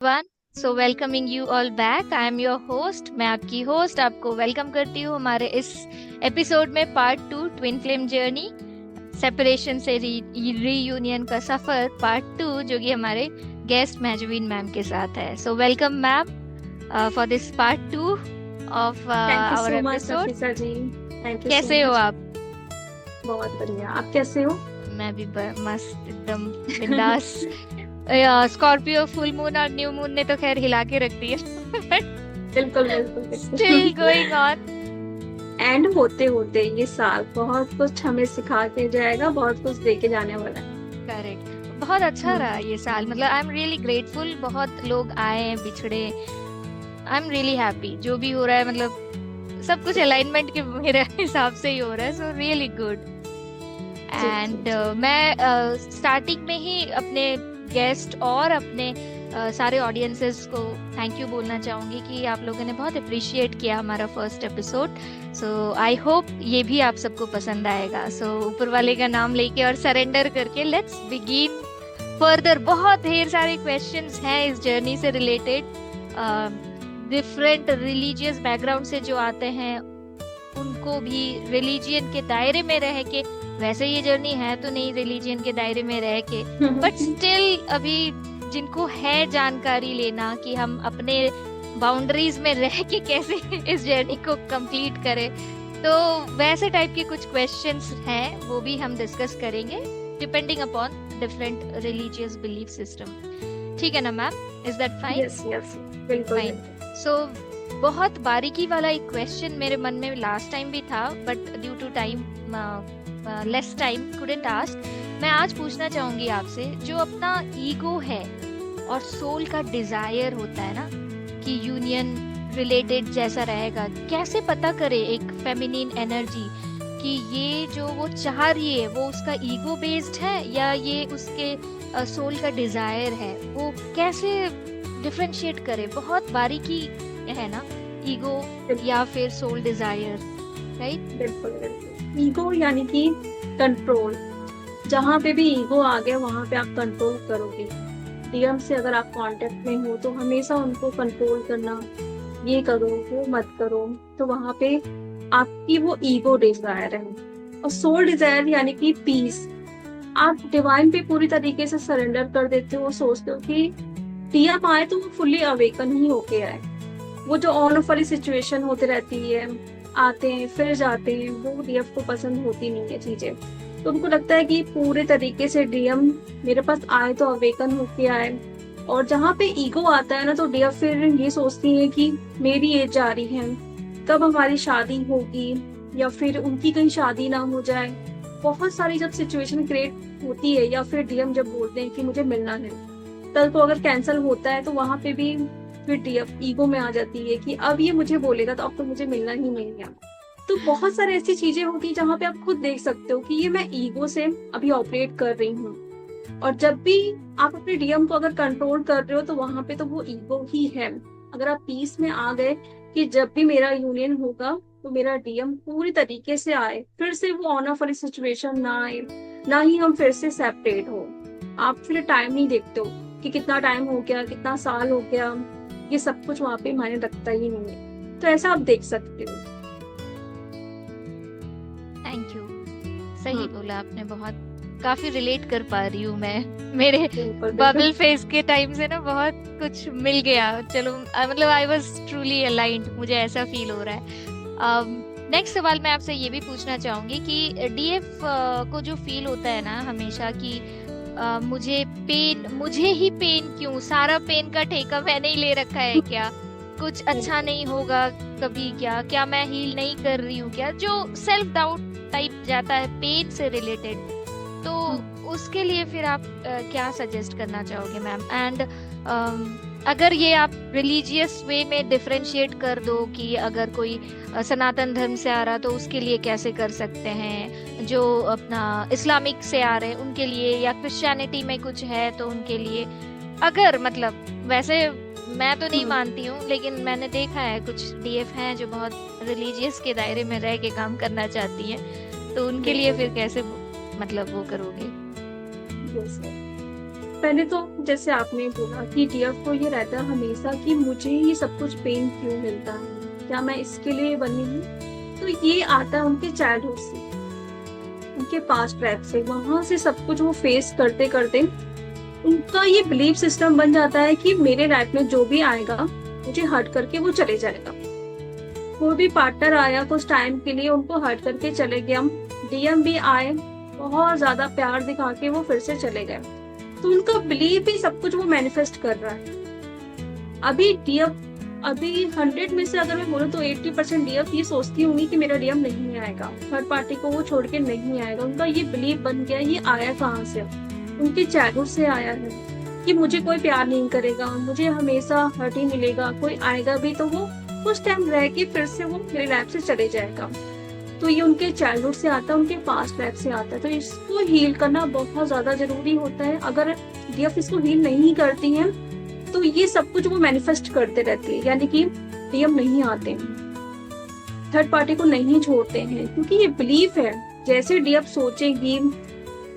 One so welcoming you all back. I am your host, मैं आपकी host आपको welcome करती हूँ हमारे इस एपिसोड में, part 2, twin flame journey, separation से रीयूनियन का सफर, पार्ट 2, जो कि हमारे गेस्ट महजबीन मैम के साथ है। So welcome ma'am for this part 2 of thank you hour so much episode. Nafisa ji. Thank you so कैसे हो मच। आप? बहुत बढ़िया, आप कैसे हो? मैं भी मस्त, एकदम बिंदास। स्कॉर्पियो फुल मून और न्यू मून ने तो खैर हिला के रख दी है बट बिल्कुल बिल्कुल स्टिल बिल्कुल। Going on. एंड होते होते ये साल बहुत कुछ हमें सिखा के जाएगा, बहुत कुछ दे के जाने वाला है। करेक्ट। बहुत अच्छा रहा हम्म। ये साल, मतलब आई एम रियली ग्रेटफुल। बहुत लोग आए हैं, बिछड़े। आई एम रियली हैप्पी जो भी हो रहा है, मतलब सब कुछ अलाइनमेंट के मेरे हिसाब से ही हो रहा है। So really good. जी जी एंड जी। मैं स्टार्टिंग में ही अपने गेस्ट और अपने सारे ऑडियंसेस को थैंक यू बोलना चाहूंगी कि आप लोगों ने बहुत अप्रिशिएट किया हमारा first episode. So I hope ये भी आप सबको पसंद आएगा। सो ऊपर वाले का नाम लेके और सरेंडर करके लेट्स बिगिन फर्दर। बहुत ढेर सारे क्वेश्चंस हैं इस जर्नी से रिलेटेड। डिफरेंट रिलीजियस बैकग्राउंड से जो आते हैं, उनको भी रिलीजियन के दायरे में रह के, वैसे ये जर्नी है तो नहीं रिलीजियन के दायरे में रह के, बट स्टिल अभी जिनको है जानकारी लेना कि हम अपने बाउंड्रीज में रह के कैसे इस जर्नी को कंप्लीट करें, तो वैसे टाइप के कुछ क्वेश्चंस हैं, वो भी हम डिस्कस करेंगे depending upon different religious belief system. ठीक है ना ma'am? Is that fine? Yes yes, बिल्कुल फाइन। बिल्कुल। सो बहुत बारीकी वाला एक क्वेश्चन मेरे मन में लास्ट टाइम भी था, but due to time, less time, couldn't ask. मैं आज पूछना चाहूंगी आपसे, जो अपना ईगो है और सोल का डिजायर होता है ना कि यूनियन रिलेटेड जैसा रहेगा, कैसे पता करे एक फेमिनिन एनर्जी कि ये जो वो चाह रही है वो उसका ईगो बेस्ड है या ये उसके सोल का डिजायर है, वो कैसे डिफरेंशिएट करे? बहुत बारीकी है ना, ईगो या फिर सोल डिजायर, राइट? बिल्कुल बिल्कुल। ईगो यानी कि कंट्रोल। जहाँ पे भी ईगो आ गया वहां पे आप कंट्रोल करोगे। डीएम से अगर आप कांटेक्ट में हो तो हमेशा उनको कंट्रोल करना, ये करो वो मत करो, तो वहां पे आपकी वो ईगो डिजायर है। और सोल डिजायर यानी कि पीस। आप डिवाइन पे पूरी तरीके से सरेंडर कर देते हो, सोचते हो कि डीएम आए तो वो फुल्ली अवेकन ही होके आए। वो जो ऑन ऑफ वाली सिचुएशन होती रहती है, आते हैं फिर जाते हैं, वो डीएफ को पसंद होती नहीं है चीजें। तो उनको लगता है कि पूरे तरीके से डीएम मेरे पास आए तो अवेकन होके आए। और जहाँ पे ईगो आता है ना, तो डीएफ फिर ये सोचती है कि मेरी एज जा रही है, कब हमारी शादी होगी, या फिर उनकी कहीं शादी ना हो जाए। बहुत सारी जब सिचुएशन क्रिएट होती है, या फिर डीएम जब बोलते हैं कि मुझे मिलना है, कल को अगर कैंसिल होता है तो वहां पे भी फिर डीएफ ईगो में आ जाती है कि अब ये मुझे बोलेगा तो अब तो मुझे मिलना ही नहीं है। तो बहुत सारी ऐसी चीजें होती है जहाँ पे आप खुद देख सकते हो कि ये मैं ईगो से अभी ऑपरेट कर रही हूँ। और जब भी आप अपने डीएम को अगर कंट्रोल कर रहे हो तो वहां पे तो वो ईगो ही है। अगर आप पीस में आ गए कि जब भी मेरा यूनियन होगा तो मेरा डीएम पूरी तरीके से आए, फिर से वो ऑन ऑफ वाली सिचुएशन ना आए, ना ही हम फिर से सेपरेट हो। आप फिर टाइम नहीं देखते हो कि कितना टाइम हो गया, कितना साल हो गया, ये सब कुछ वहां पे मायने रखता ही नहीं है। तो ऐसा आप देख सकते हो। Thank you. सही हाँ, बोला आपने, बहुत काफी रिलेट कर पा रही हूँ मैं। मेरे बिल्कुल बिल्कुल। बबल फेस के टाइम से ना बहुत कुछ मिल गया। चलो मतलब आई वाज ट्रूली अलाइंड, मुझे ऐसा फील हो रहा है। नेक्स्ट सवाल मैं आपसे ये भी पूछना चाहूंगी कि डीएफ को जो फील होता है ना हमेशा कि मुझे ही पेन क्यों, सारा पेन का ठेका मैंने ही ले रखा है क्या, कुछ अच्छा नहीं होगा कभी, क्या मैं हील नहीं कर रही हूँ क्या, जो सेल्फ डाउट टाइप जाता है पेन से रिलेटेड, तो उसके लिए फिर आप क्या सजेस्ट करना चाहोगे मैम? एंड अगर ये आप रिलीजियस वे में डिफरेंशिएट कर दो कि अगर कोई सनातन धर्म से आ रहा तो उसके लिए कैसे कर सकते हैं, जो अपना इस्लामिक से आ रहे हैं उनके लिए, या क्रिश्चियनिटी में कुछ है तो उनके लिए, अगर मतलब वैसे मैं तो नहीं मानती हूँ लेकिन मैंने देखा है कुछ डीएफ हैं जो बहुत रिलीजियस के दायरे में रह के काम करना चाहती हैं, तो उनके लिए बिल्कुल फिर कैसे मतलब वो करोगे? बिल्कुल। पहले तो जैसे आपने बोला कि डीएफ को ये रहता है हमेशा कि मुझे ही सब कुछ पेन क्यों मिलता है, क्या मैं इसके लिए बनी हूँ। तो ये आता है उनके चाइल्डहुड से, उनके पास्ट लाइफ से, वहां से सब कुछ वो फेस करते करते उनका ये बिलीफ सिस्टम बन जाता है कि मेरे लाइफ में जो भी आएगा मुझे हर्ट करके वो चले जाएगा। कोई भी पार्टनर आया कुछ टाइम के लिए उनको हर्ट करके चले गए, डीएम भी आए बहुत ज्यादा प्यार दिखा के वो फिर से चले गए। तो उनका बिलीफ ही सब कुछ वो मैनिफेस्ट कर रहा है। अभी 100 में से अगर मैं बोलूँ तो 80% डीएफ ये सोचती होंगी कि मेरा डीएम नहीं आएगा, थर्ड पार्टी को वो छोड़ के नहीं आएगा। उनका ये बिलीफ बन गया। ये आया कहाँ से? उनके चाइल्डहुड से आया है कि मुझे कोई प्यार नहीं करेगा, मुझे हमेशा हर्ट ही मिलेगा, कोई आएगा भी तो वो कुछ टाइम रह के फिर से वो मेरे लाइफ से चले जाएगा। तो ये उनके चाइल्डहुड से आता है, उनके पास्ट लाइफ से आता है। तो इसको हील करना बहुत ज्यादा जरूरी होता है। अगर डीएफ इसको हील नहीं करती है तो ये सब कुछ वो मैनिफेस्ट करते रहती है, यानी कि डीएम नहीं आते हैं, थर्ड पार्टी को नहीं छोड़ते हैं, क्योंकि ये बिलीफ है। जैसे डीएफ सोचेगी,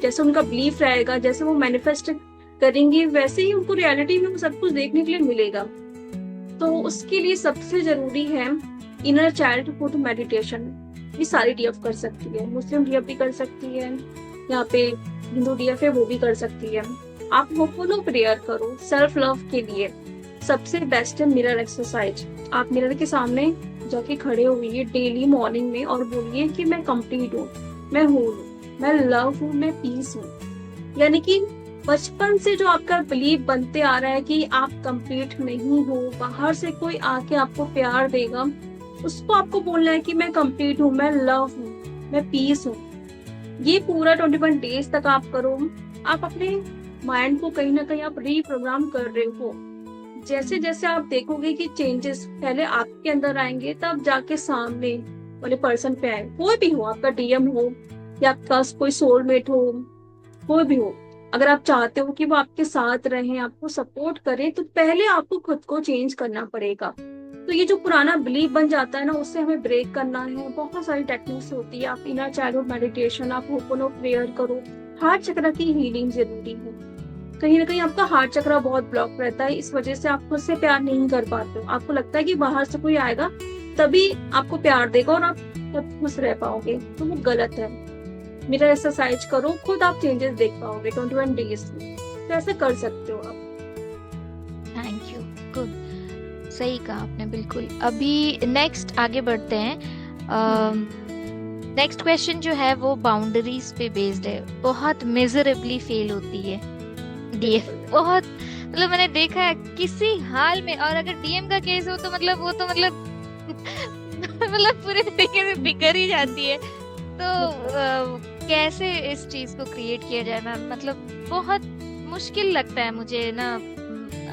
जैसे उनका बिलीफ रहेगा, जैसे वो मैनिफेस्ट करेंगे, वैसे ही उनको रियलिटी में वो सब कुछ देखने के लिए मिलेगा। तो उसके लिए सबसे जरूरी है इनर चाइल्डहुड मेडिटेशन। ये सारी डीएफ कर सकती है, मुस्लिम डीएफ भी कर सकती है, यहाँ पे हिंदू डीएफ है वो भी कर सकती है। आप होपोनो प्रेयर करो सेल्फ लव के लिए। सबसे बेस्ट है मिरर एक्सरसाइज। आप मिरर के सामने जाके खड़े हुए डेली मॉर्निंग में और बोलिए कि मैं कंप्लीट हूँ, मैं हूँ, मैं लव हूँ, मैं पीस हूँ। यानी कि बचपन से जो आपका बिलीफ बनते आ रहा है कि आप कंप्लीट नहीं हो, बाहर से कोई आके आपको प्यार देगा, उसको आपको बोलना है कि मैं कंप्लीट हूँ, मैं लव हूँ, मैं पीस हूँ। ये पूरा 21 डेज तक आप करो। आप अपने माइंड को कहीं ना कहीं आप रीप्रोग्राम कर रहे हो। जैसे जैसे आप देखोगे कि चेंजेस पहले आपके अंदर आएंगे, तब जाके सामने वाले पर्सन पे आए। कोई भी हो, आपका डीएम हो या आपका कोई सोलमेट हो, कोई भी हो, अगर आप चाहते हो कि वो आपके साथ रहें, आपको सपोर्ट करें, तो पहले आपको खुद को चेंज करना पड़ेगा। तो ये जो पुराना बिलीफ बन जाता है ना, उससे हमें ब्रेक करना है। बहुत सारी टेक्निक्स होती है। आप इनर चाइल्डहुड मेडिटेशन, आप होपोनो प्रेयर करो। हार्ट चक्र की हीलिंग जरूरी है। कहीं ना कहीं आपका हार्ट चक्र बहुत ब्लॉक रहता है, इस वजह से आप खुद से प्यार नहीं कर पाते हो। आपको लगता है कि बाहर से कोई आएगा तभी आपको प्यार देगा और आप तब खुश रह पाओगे, तो वो गलत है। मेरा एक्सरसाइज करो, खुद आप चेंजेस देख पाओगे 21 डेज में। तो ऐसे कर सकते हो आप। थैंक यू, गुड, सही कहा आपने बिल्कुल। अभी नेक्स्ट आगे बढ़ते हैं। नेक्स्ट क्वेश्चन जो है वो बाउंड्रीज पे बेस्ड है। बहुत मिजरेबली फेल होती है डीएफ, बहुत, मतलब मैंने देखा है किसी हाल में। और अगर डीएम का केस हो तो मतलब वो तो मतलब मतलब पूरे तरीके से बिखर ही जाती है। तो कैसे इस चीज को क्रिएट किया जाए मैम? मतलब बहुत मुश्किल लगता है मुझे ना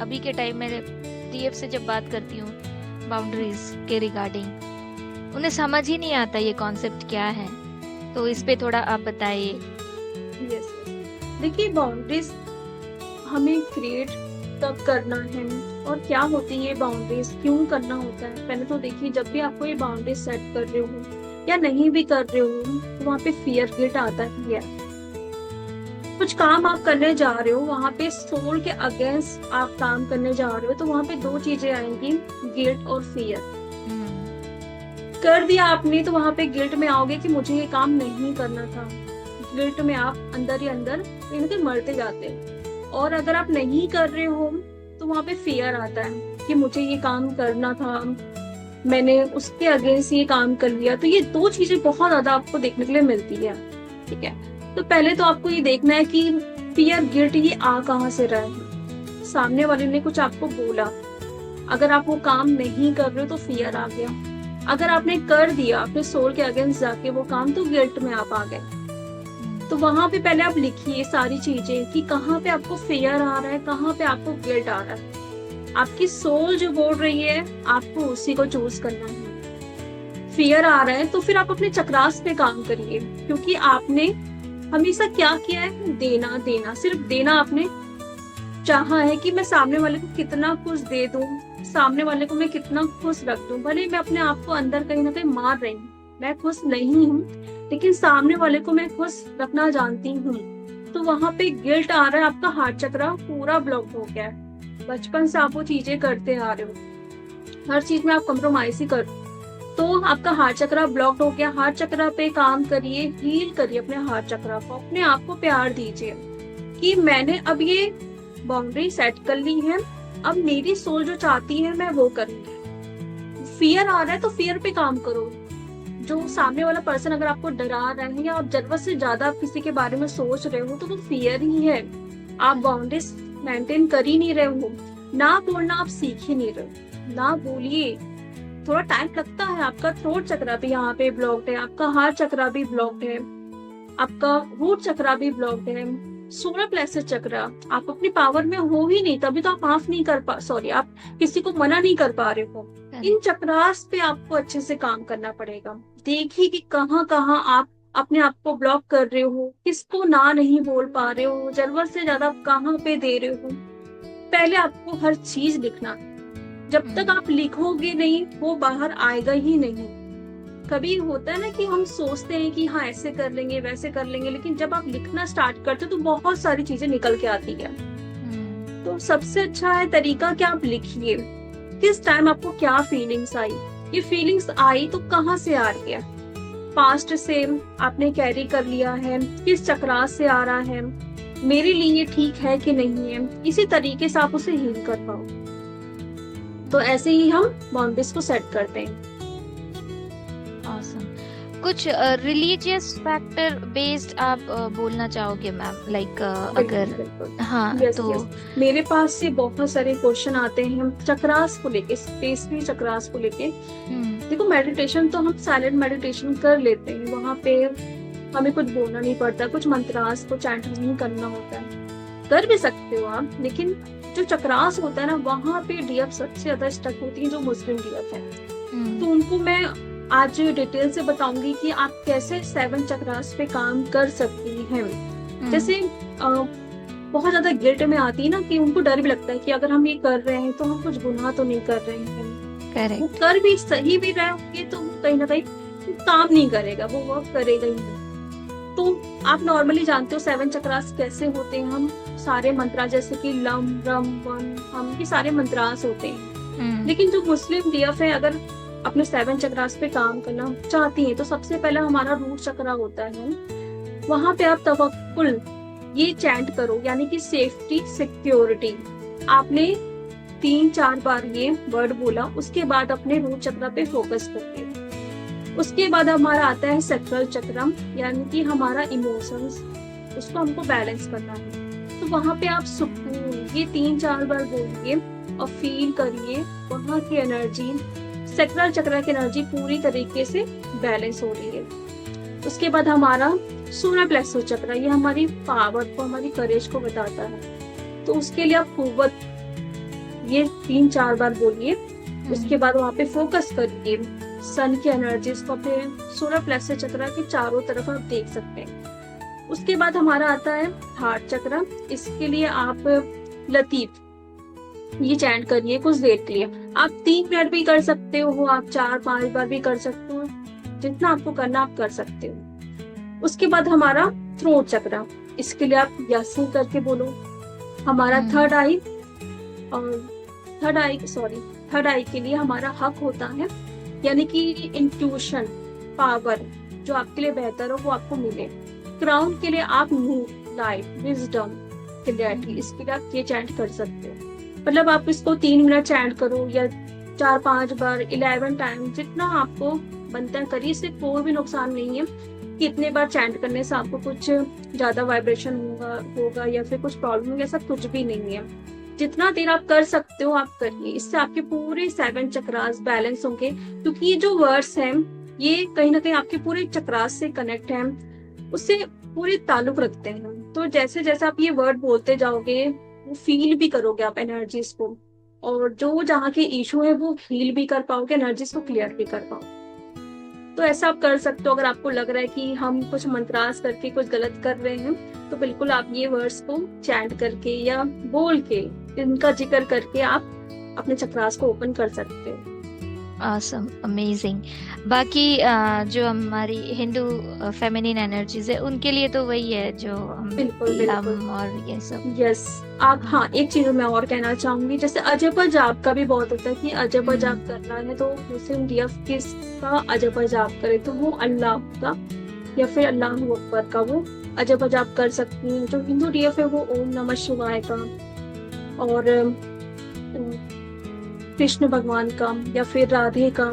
अभी के टाइम में डीएफ से जब बात करती हूँ बाउंड्रीज के रिगार्डिंग, उन्हें समझ ही नहीं आता ये कॉन्सेप्ट क्या है। तो इस पे थोड़ा आप बताइए। यस, देखिए बाउंड्रीज हमें क्रिएट कब करना है और क्या होती है बाउंड्रीज, क्यों करना होता है। पहले तो देखिए, जब भी आपको ये बाउंड्रीज सेट कर रहे हो या नहीं भी कर रहे हो, तो वहाँ पे फियर गिल्ट आता ही है। कुछ काम आप करने जा रहे हो, वहाँ पे सोल के अगेंस्ट आप काम करने जा रहे हो, तो वहाँ पे दो चीजें आएंगी, गिल्ट और फियर। कर दिया आपने तो वहाँ पे गिल्ट में आओगे कि मुझे ये काम नहीं करना था। गिल्ट में आप अंदर ही अंदर कहीं मरते जाते हैं। और अगर आप नहीं कर रहे हो तो वहाँ पे फियर आता है कि मुझे ये काम करना था, मैंने उसके अगेंस्ट ये काम कर लिया। तो ये दो चीजें बहुत ज्यादा आपको देखने के लिए मिलती है। ठीक है, तो पहले तो आपको ये देखना है कि फियर गिल्ट ये आ कहाँ से रहा है। सामने वाले ने कुछ आपको बोला, अगर आप वो काम नहीं कर रहे हो तो फियर आ गया। अगर आपने कर दिया अपने सोल के अगेंस्ट जाके वो काम, तो गिल्ट में आप आ गए। तो वहां पे पहले आप लिखिए सारी चीजें कि कहाँ पे आपको फियर आ रहा है, कहाँ पे आपको गिल्ट आ रहा है। आपकी सोल जो बोल रही है आपको उसी को चूज करना है। फियर आ रहा है तो फिर आप अपने चक्रास पे काम करिए, क्योंकि आपने हमेशा क्या किया है, देना देना, सिर्फ देना आपने चाहा है कि मैं सामने वाले को कितना कुछ दे दूं, सामने वाले को मैं कितना खुश रख दूं। भले मैं अपने आप को अंदर कहीं ना कहीं मार रही हूँ, मैं खुश नहीं हूँ, लेकिन सामने वाले को मैं खुश रखना जानती हूँ। तो वहां पे गिल्ट आ रहा है, आपका हार्ट चक्रा पूरा ब्लॉक हो गया है। बचपन से आप वो चीजें करते आ रहे हो, हर चीज में आप कॉम्प्रोमाइज ही कर, तो आपका हार्ट चक्रा ब्लॉक हो गया। हार्ट चक्रा पे काम करिए, हील करिए अपने हार्ट चक्रा को, अपने आप को प्यार दीजिए कि मैंने अब ये बाउंड्री सेट कर ली है, अब मेरी सोल जो चाहती है मैं वो करूंगी। फियर आ रहा है तो फियर पे काम करो। जो सामने वाला पर्सन अगर आपको डरा रहा है या आप जरूरत से ज्यादा आप किसी के बारे में सोच रहे हो तो वो फियर ही है, आप बाउंड्रीज मेंटेन कर ही नहीं रहे हो। ना बोलना आप सीख ही नहीं रहे, ना बोलिए। थोड़ा टाइम लगता है, आपका थ्रोट चक्रा भी यहाँ पे ब्लॉक्ड है, आपका हार्ट चक्रा भी ब्लॉक्ड है, आपका रूट चक्रा भी ब्लॉक्ड है, सोलर प्लेक्सस चक्रा। आप अपनी पावर में हो ही नहीं, तभी तो आप माफ नहीं कर पा, सॉरी, आप किसी को मना नहीं कर पा रहे हो। इन चक्रास पे आपको अच्छे से काम करना पड़ेगा। देखिए कि कहाँ कहाँ आप अपने आप को ब्लॉक कर रहे हो, किसको ना नहीं बोल पा रहे हो, जरूरत से ज्यादा आप कहाँ पे दे रहे हो। पहले आपको हर चीज लिखना, जब तक आप लिखोगे नहीं वो बाहर आएगा ही नहीं। कभी होता है ना कि हम सोचते हैं कि हाँ ऐसे कर लेंगे वैसे कर लेंगे, लेकिन जब आप लिखना स्टार्ट करते हो तो बहुत सारी चीजें निकल के आती है। तो सबसे अच्छा है तरीका कि आप लिखिए किस टाइम आपको क्या फीलिंग्स आई, ये फीलिंग्स आई तो कहाँ से आ रही है, पास्ट से आपने कैरी कर लिया है, किस चक्रास से आ रहा है, मेरे लिए ये ठीक है कि नहीं है। इसी तरीके से आप उसे हील कर पाओ। तो ऐसे ही हम बाउंड्रीज को सेट करते हैं। Awesome. कुछ रिलीजियस फैक्टर बेस्ड आप बोलना चाहोगे मैम, लाइक अगर हाँ yes, तो yes. मेरे पास से बहुत सारे क्वेश्चन आते हैं चक्रास को लेके, स्पेशली चक्रास को लेके। देखो मेडिटेशन तो हम साइलेंट मेडिटेशन कर लेते हैं, वहाँ पे हमें कुछ बोलना नहीं पड़ता, कुछ मंत्रास को चैंट नहीं करना होता है, कर भी सकते हो आप। लेकिन जो चक्रास होता है ना वहाँ पे डीएफ सबसे ज्यादा स्टक होती है, जो मुस्लिम डीएफ है। तो उनको मैं आज डिटेल से बताऊंगी कि आप कैसे 7 चक्रास पे काम कर सकती हैं। जैसे बहुत ज्यादा गिल्ट में आती है ना कि उनको डर भी लगता है कि अगर हम ये कर रहे हैं तो हम कुछ गुनाह तो नहीं कर रहे हैं। वो कर भी सही भी रहे होंगे तो कहीं ना कहीं काम नहीं करेगा, वो वर्क करेगा ही नहीं। तो आप नॉर्मली जानते हो 7 चक्रास कैसे होते हैं। हम सारे मंत्रा जैसे कि लम रम वन हम, ये सारे मंत्रास होते हैं। लेकिन जो मुस्लिम डीएफ है अगर अपने 7 चक्रास पे काम करना चाहती है तो सबसे पहले हमारा रूट चक्रा होता है, वहां पे आप तवक्कुल ये चैंट करो, यानी कि सेफ्टी सिक्योरिटी। आपने 3-4 बार ये वर्ड बोला, उसके बाद अपने रूट चक्रा पे फोकस करिए। उसके बाद हमारा आता है सैक्रल चक्रम, यानी कि हमारा इमोशंस, उसको हमको बैलेंस करना है। तो वहां पे आप सुकून ये 3-4 बार बोलिए और फील करिए वहां की एनर्जी, सैक्रल चक्र की एनर्जी पूरी तरीके से बैलेंस हो रही है। उसके बाद हमारा सोलर प्लेक्सस चक्र, ये हमारी पावर को, हमारी करेज को बताता है। तो उसके लिए आप कुव्वत ये 3-4 बार बोलिए। उसके बाद वहाँ पे फोकस करिए सन की एनर्जीज को, अपने सोलर प्लेक्सस चक्र के चारों तरफ आप देख सकते हैं। उसके बाद हमारा आता है हार्ट चक्र। इसके लिए आप लतीफ ये चैंट करिए कुछ देर के लिए। आप 3 मिनट भी कर सकते हो, आप 4-5 बार भी कर सकते हो, जितना आपको करना आप कर सकते हो। उसके बाद हमारा थ्रोट चक्र, इसके लिए आप यासी करके बोलो। हमारा थर्ड आई के लिए हमारा हक होता है, यानी कि इंट्यूशन पावर जो आपके लिए बेहतर हो वो आपको मिले। क्राउन के लिए आप नूर लाइट विजडम क्लैरिटी, इसके लिए आप ये चैंट कर सकते हो। मतलब आप इसको 3 मिनट चैंट करो या 4-5 बार 11 टाइम, जितना आपको बनता है करिए। इससे कोई भी नुकसान नहीं है कि इतने बार चैंट करने से आपको कुछ ज्यादा वाइब्रेशन होगा या फिर कुछ प्रॉब्लम होगा, ऐसा कुछ भी नहीं है। जितना देर आप कर सकते हो आप करिए, इससे आपके पूरे 7 चक्रास बैलेंस होंगे। क्योंकि ये जो वर्ड्स हैं ये कहीं ना कहीं आपके पूरे चक्रास से कनेक्ट हैं, उससे पूरे ताल्लुक रखते हैं। तो जैसे जैसे आप ये वर्ड बोलते जाओगे वो फील भी करोगे आप एनर्जीज को, और जो जहाँ के इशू है वो हील भी कर पाओगे, एनर्जीज को क्लियर भी कर पाओगे। तो ऐसा आप कर सकते हो। अगर आपको लग रहा है कि हम कुछ मंत्रास करके कुछ गलत कर रहे हैं तो बिल्कुल आप ये वर्ड्स को चैंट करके या बोल के इनका जिक्र करके आप अपने चक्रास को ओपन कर सकते हो। awesome, amazing. बाकी जो हमारी हिंदू फेमिनिन एनर्जीज है उनके लिए तो वही है जो हम बिल्कुल लम बिल्कुल। और ये सब। यस। आप, हाँ, एक चीज मैं और कहना चाहूंगी, जैसे अजब जाप का भी बहुत होता है कि अजब जाप करना है तो मुस्लिम डीएफ किसका अजब जाप करे, तो वो अल्लाह का या फिर अल्लाह अकबर का वो अजब जाप कर सकती हैं। जो हिंदू डीएफ है वो ओम नमः शिवाय का और कृष्ण भगवान का या फिर राधे का,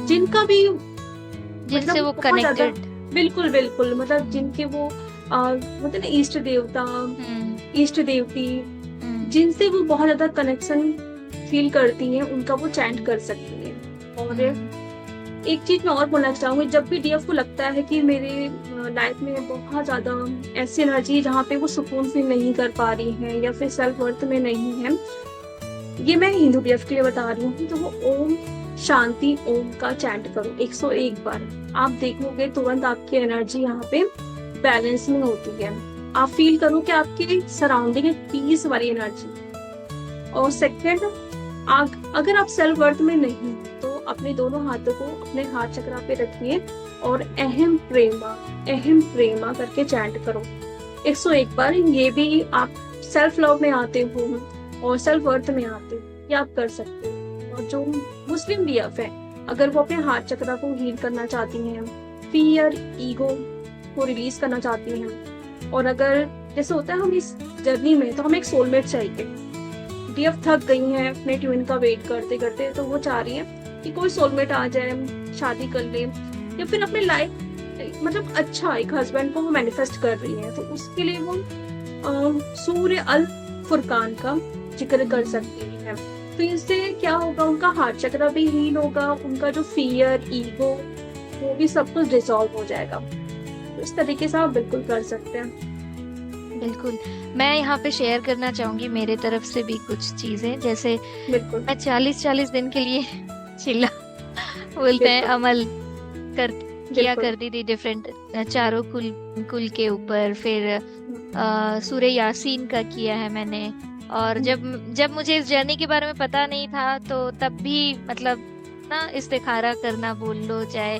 जिनका भी जिनसे मतलब वो बहुत ज्यादा, कनेक्टेड। बिल्कुल बिल्कुल, मतलब जिनके वो मतलब ना इष्ट देवता, इष्ट देवती, जिनसे वो बहुत ज्यादा कनेक्शन फील करती हैं, उनका वो चैंट कर सकती हैं। और एक चीज मैं और बोलना चाहूंगी, जब भी डीएफ को लगता है कि मेरे लाइफ में बहुत ज्यादा ऐसी एनर्जी है जहाँ पे वो सुकून फील नहीं कर पा रही है या फिर सेल्फ वर्थ में नहीं है, ये मैं हिंदू डीएफ के लिए बता रही हूँ, तो वो ओम शांति ओम का चैंट करो 101 बार। आप देखोगे तुरंत आपकी एनर्जी यहाँ पे बैलेंस में होती है। आप फील करो कि आपके सराउंडिंग है पीस वाली एनर्जी। और सेकंड, अगर आप सेल्फ वर्थ में नहीं तो अपने दोनों हाथों को अपने हाथ चक्रा पे रखिए और अहम प्रेमा करके चैंट करो 101 बार। ये भी आप सेल्फ लव में आते हो और सेल्फ वर्थ में आते हो, ये आप कर सकते हो। और जो मुस्लिम डीएफ है, अगर वो अपने हाथ चक्रा को हील करना चाहती हैं, फियर ईगो को रिलीज करना चाहती हैं, और अगर जैसे होता है हम इस जर्नी में तो हमें एक सोलमेट चाहिए, डीएफ थक गई हैं अपने ट्विन का वेट करते करते, तो वो चाह रही है कि कोई सोलमेट आ जाए, शादी कर ले, या फिर अपने लाइफ मतलब अच्छा एक हस्बैंड को वो मैनिफेस्ट कर रही है, तो उसके लिए वो सूर्य अल फुरकान का जिक्र कर सकती है। तो इससे क्या होगा, उनका हार्ट चक्र भी हील होगा, उनका जो फियर ईगो वो भी सब कुछ डिसॉल्व हो जाएगा। तो इस तरीके से आप बिल्कुल कर सकते हैं। बिल्कुल। मैं यहाँ पे शेयर करना चाहूंगी मेरे तरफ से भी कुछ चीजें, जैसे बिल्कुल मैं 40-40 दिन के लिए चिल्ला बोलते हैं अमल किया करती थी डिफरेंट चारों कुल के ऊपर। फिर सूर्य यासीन का किया है मैंने। और जब मुझे इस जर्नी के बारे में पता नहीं था तो तब भी मतलब ना इस्तिखारा करना बोल लो, चाहे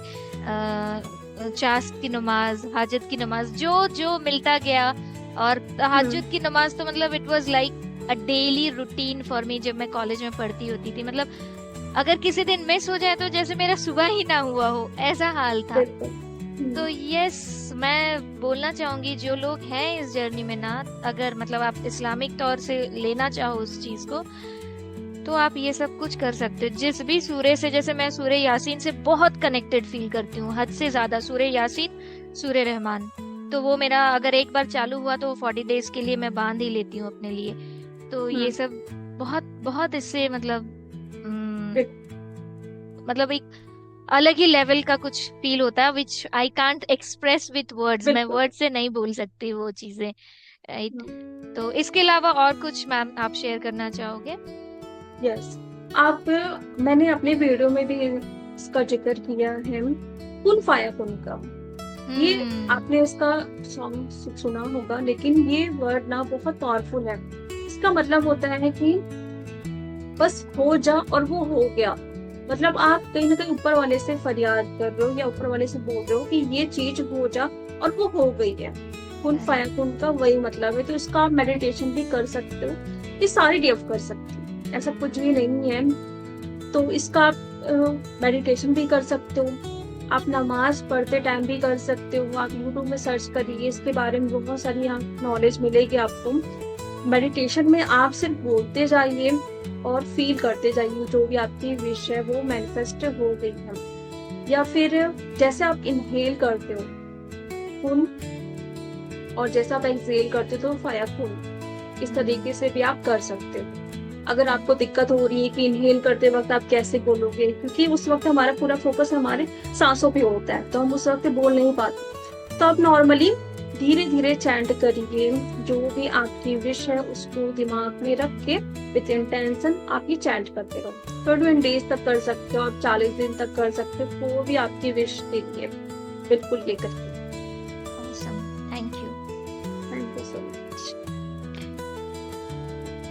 चास्त की नमाज, हाजत की नमाज, जो मिलता गया। और तहज्जुद की नमाज तो मतलब it was like a daily routine for me जब मैं कॉलेज में पढ़ती होती थी। मतलब अगर किसी दिन मिस हो जाए तो जैसे मेरा सुबह ही ना हुआ हो, ऐसा हाल था। तो यस, मैं बोलना चाहूंगी जो लोग हैं इस जर्नी में ना, अगर मतलब आप इस्लामिक तौर से लेना चाहो उस चीज को, तो आप ये सब कुछ कर सकते हो। जिस भी सूर्य से, जैसे मैं सूर्य यासीन से बहुत कनेक्टेड फील करती हूँ, हद से ज्यादा। सूर्य यासीन, सूर्य रहमान, तो वो मेरा अगर एक बार चालू हुआ तो 40 डेज के लिए मैं बांध ही लेती हूँ अपने लिए। तो ये सब बहुत बहुत इससे मतलब एक अलग ही लेवल का कुछ फील होता है, which I can't express with words. मैं वर्ड से नहीं बोल सकती वो चीजें, राइट। तो इसके अलावा और कुछ मैम आप शेयर करना चाहोगे? यस, मैंने अपने वीडियो में भी इसका जिक्र किया है, कुन फाया कुन का। ये आपने इसका सॉन्ग सुना होगा, लेकिन ये वर्ड ना बहुत पावरफुल है। इसका मतलब होता है कि बस हो जा और वो हो गया। मतलब आप कहीं ना कहीं ऊपर वाले से फरियाद कर रहे हो या ऊपर वाले से बोल रहे हो कि ये चीज हो जा, और वो हो गई है। कुन फाया कुन का वही मतलब है। तो इसका आप मेडिटेशन भी कर सकते हो, ये सारी डीएफ कर सकते हो, ऐसा कुछ भी नहीं है। तो इसका आप मेडिटेशन भी कर सकते हो, आप नमाज पढ़ते टाइम भी कर सकते हो। आप यूट्यूब में सर्च करिए, इसके बारे में बहुत सारी नॉलेज मिलेगी आपको। मेडिटेशन में आप सिर्फ बोलते जाइए और फील करते जाइए, जो भी आपकी विश है वो मैनिफेस्ट हो गई है। या फिर जैसे आप इनहेल करते हो खून, और जैसे आप एक्सहेल करते हो तो फाया खून, इस तरीके से भी आप कर सकते हो। अगर आपको दिक्कत हो रही है कि इनहेल करते वक्त आप कैसे बोलोगे, क्योंकि उस वक्त हमारा पूरा फोकस हमारे सांसों पे होता है, तो हम उस वक्त बोल नहीं पाते। तो आप नॉर्मली धीरे धीरे चैंट करिए, जो भी आपकी विश है उसको दिमाग में रख के विद इंटेंशन आप ये चैंट करते रहो। 21 डेज तक कर सकते हो, आप 40 दिन तक कर सकते हो, वो भी आपकी विश देखिए। बिल्कुल ये करिए। Thank you. Thank you so much.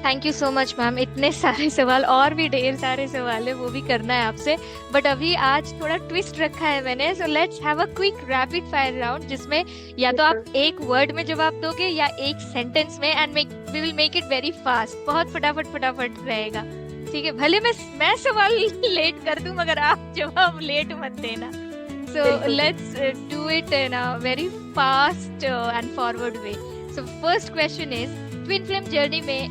Thank you so much ma'am. इतने सारे सवाल और भी ढेर सारे सवाल है, वो भी करना है आपसे, बट अभी आज थोड़ा ट्विस्ट रखा है मैंने। So let's have a quick rapid fire round, जिसमें या तो आप एक वर्ड में जवाब दोगे या एक सेंटेंस में, and we will make it very fast. बहुत फटाफट फटाफट रहेगा, ठीक है? भले मैं सवाल लेट कर दूं, मगर आप जवाब लेट मत देना। सो let's do it in a very fast and forward way. So first question is, twin flame journey में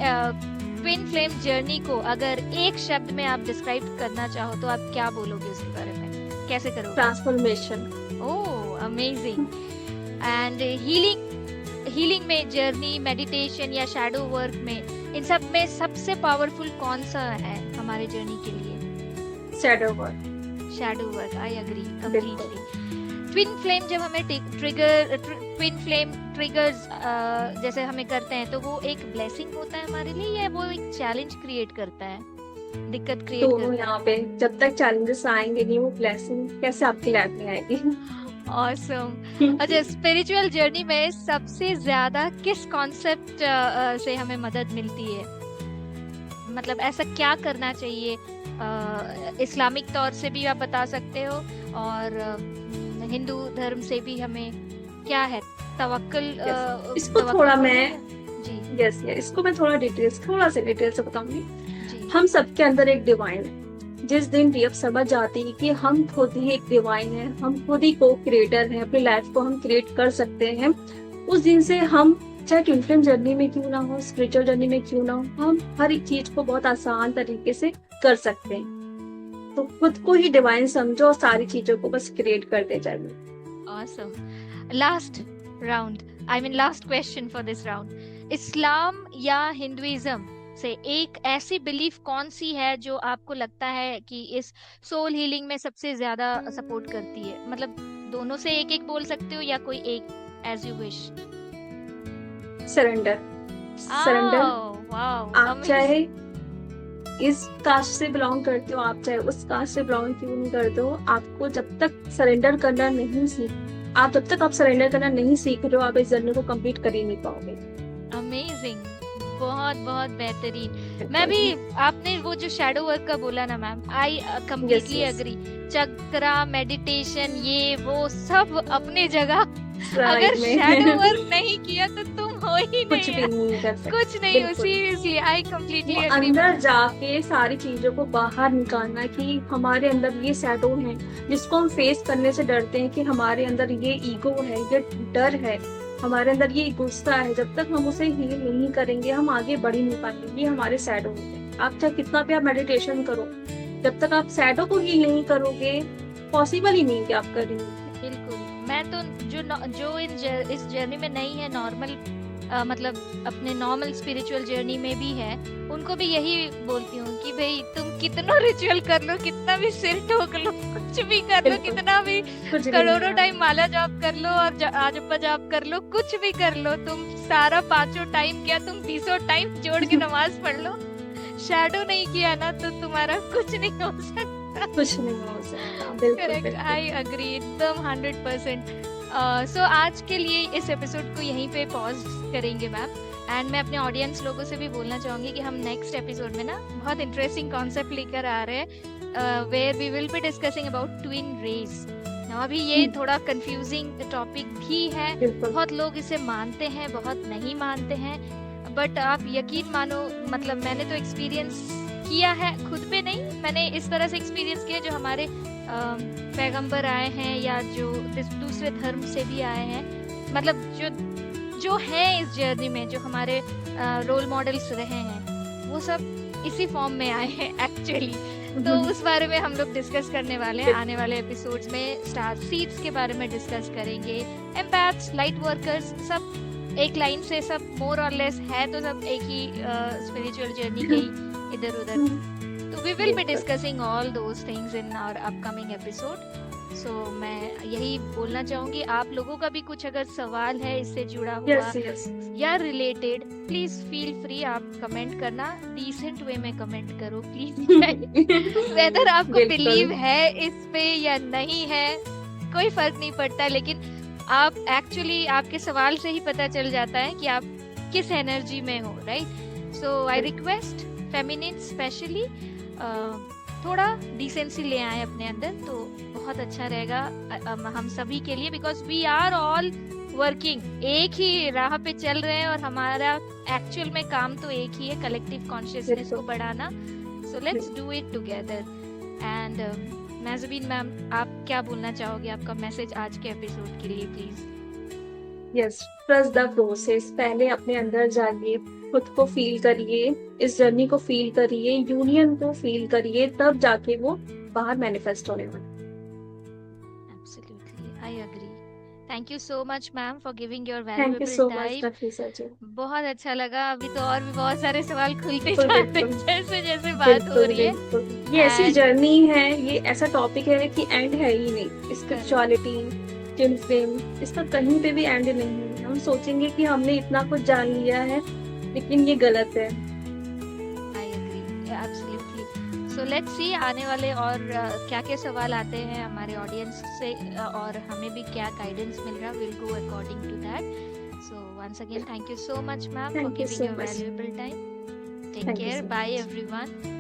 ट्विन फ्लेम जर्नी को अगर एक शब्द में आप डिस्क्राइब करना चाहो तो आप क्या बोलोगे उसके बारे में? कैसे करोगे? Transformation. Oh amazing. And healing में, जर्नी, मेडिटेशन या शैडो वर्क में, इन सब में सबसे पावरफुल कौन सा है हमारे जर्नी के लिए? Shadow work. Shadow work, I agree completely. Twin flame जब हमें ट्विन फ्लेम ट्रिगर्स जैसे हमें करते हैं, तो वो एक ब्लेसिंग होता है हमारे लिए या वो एक चैलेंज क्रिएट करता है, दिक्कत क्रिएट करता है? यहाँ पे जब तक चैलेंजेस आएंगे नहीं, वो ब्लेसिंग कैसे आपकी लाइफ में आएगी? ऑसम। अच्छा, स्पिरिचुअल जर्नी में सबसे ज्यादा किस कॉन्सेप्ट से हमें मदद मिलती है? मतलब ऐसा क्या करना चाहिए? इस्लामिक तौर से भी आप बता सकते हो, और हिंदू धर्म से भी हमें क्या है? तवक्कुल। इसको थोड़ा मैं जी इसको मैं थोड़ा डिटेल से बताऊंगी। हम सबके अंदर एक डिवाइन है। जिस दिन भी आप समझ जाती है कि हम खुद ही एक डिवाइन है, हम खुद ही को क्रिएटर हैं, अपनी लाइफ को हम क्रिएट कर सकते हैं, उस दिन से हम चाहे ट्विन फ्लेम जर्नी में क्यों ना हो, स्पिरिचुअल जर्नी में क्यों ना हो, हम हर एक चीज को बहुत आसान तरीके से कर सकते हैं। तो खुद को ही डिवाइन समझो और सारी चीजों को बस क्रिएट करते जाइए। Awesome. Last question for this round. इस्लाम या हिंदुइज्म से एक ऐसी बिलीफ कौन सी है जो आपको लगता है कि इस सोल हीलिंग में सबसे ज्यादा सपोर्ट करती है? मतलब दोनों से एक एक बोल सकते हो या कोई एक, एज यू विश। सरेंडर। आप चाहे इस कास्ट से बिलोंग करते हो, आप चाहे उस कास्ट से बिलोंग क्यों नहीं करते हो, आपको जब तक सरेंडर करना नहीं सीख रहे हो, आप इस जर्नी को कंप्लीट कर ही नहीं पाओगे। अमेजिंग, बहुत बहुत बेहतरीन। मैं भी, आपने वो जो शैडो वर्क का बोला ना ma'am, I completely agree. Chakra, meditation, ये वो सब अपने जगह। अगर शैडो वर्क नहीं किया तो तुम हो ही नहीं, कुछ भी नहीं कर सकते। कुछ नहीं हो। Seriously I completely agree. अंदर जाके सारी चीजों को बाहर निकालना कि हमारे अंदर ये शैडो है जिसको हम फेस करने से डरते हैं, कि हमारे अंदर ये ईगो है, ये डर है, हमारे अंदर ये गुस्सा है। जब तक हम उसे हील नहीं करेंगे हम आगे बढ़ ही नहीं पाएंगे। ये हमारे शैडो होते हैं। आप चाहे कितना भी आप मेडिटेशन करो, जब तक आप शैडो को हील नहीं करोगे, पॉसिबल ही नहीं कि आप करेंगे। बिल्कुल। मैं तो जो इस जर्नी में नहीं है, नॉर्मल मतलब अपने नॉर्मल स्पिरिचुअल जर्नी में भी है, उनको भी यही बोलती हूँ कि भाई तुम कितना रिचुअल कर लो, कितना भी सिर ठोक लो, कुछ भी कर लो, कितना भी करोड़ों टाइम माला जाप कर लो और आजप्पा जाप कर लो, कुछ भी कर लो, तुम सारा 5 टाइम क्या, तुम 20 टाइम जोड़ के नमाज पढ़ लो, शैडो नहीं किया ना तो तुम्हारा कुछ नहीं हो सकता। कुछ नहीं हो सकता। करेक्ट, आई एग्री एकदम 100%। सो आज के लिए इस एपिसोड को यहीं पे पॉज करेंगे मैम, एंड मैं अपने ऑडियंस लोगों से भी बोलना चाहूंगी कि हम नेक्स्ट एपिसोड में ना बहुत इंटरेस्टिंग कॉन्सेप्ट लेकर आ रहे हैं, where we will be discussing about twin race. अभी ये थोड़ा कंफ्यूजिंग टॉपिक भी है, बहुत लोग इसे मानते हैं, बहुत नहीं मानते हैं, बट आप यकीन मानो, मतलब मैंने तो एक्सपीरियंस किया है, खुद पे नहीं, मैंने इस तरह से एक्सपीरियंस किया, जो हमारे पैगंबर आए हैं या जो दूसरे धर्म से भी आए हैं, मतलब जो है इस जर्नी में, जो हमारे रोल मॉडल्स रहे हैं, वो सब इसी फॉर्म में आए हैं एक्चुअली। तो उस बारे में हम लोग डिस्कस करने वाले हैं आने वाले एपिसोड्स में। स्टार सीड्स के बारे में डिस्कस करेंगे, एम्पैथ्स, लाइट वर्कर्स, सब एक लाइन से सब मोर और लेस है, तो सब एक ही स्पिरिचुअल जर्नी के इधर उधर। तो we will be discussing all those things in our upcoming episode. So मैं यही बोलना चाहूंगी, आप लोगों का भी कुछ अगर सवाल है इससे जुड़ा हुआ या रिलेटेड, प्लीज फील फ्री, आप कमेंट करना, डिसेंट वे में कमेंट करो प्लीज। वेदर आपको बिलीव है इस पे या नहीं है कोई फर्क नहीं पड़ता, लेकिन आप एक्चुअली आपके सवाल से ही पता चल जाता है कि आप किस एनर्जी में हो, right? So I request feminine specially थोड़ा डिसेंसी ले आए अपने अंदर, तो बहुत अच्छा रहेगा हम सभी के लिए, because we are all working, एक ही राह पे चल रहे हैं और हमारा एक्चुअल में काम तो एक ही है, कलेक्टिव कॉन्शियसनेस को बढ़ाना. So let's do it together. And Nazmeen ma'am, आप क्या बोलना चाहोगे, आपका मैसेज आज के एपिसोड के लिए please? Yes, trust the process. पहले अपने अंदर जाइए, खुद को फील करिए, इस जर्नी को फील करिए, यूनियन को फील करिए, तब जाके वो बाहर मैनिफेस्ट होने वाला. Absolutely, I agree. Thank you so much ma'am for giving your thank you valuable so much time. Nafeesa ji. बहुत अच्छा लगा. अभी तो और भी बहुत सारे सवाल खुलते बिल्कुल, जाते हैं बिल्कुल. जैसे जैसे बात हो रही है. बिल्कुल. ये ऐसी And- जर्नी है, ये ऐसा टॉपिक है कि एंड है ही नहीं. स्पिरिचुअलिटी, ट्विन फ्लेम, इसका कहीं पे भी एंड नहीं है. हम सोचेंगे कि हमने इतना कुछ जान लिया है, लेकिन ये गलत है. I agree, absolutely. So let's see आने वाले और क्या क्या सवाल आते हैं हमारे ऑडियंस से, और हमें भी क्या गाइडेंस मिल रहा, will go according to that. So once again thank you so much ma'am for Thank you giving so your much. Valuable time. Take Thank you care. so bye much. Everyone.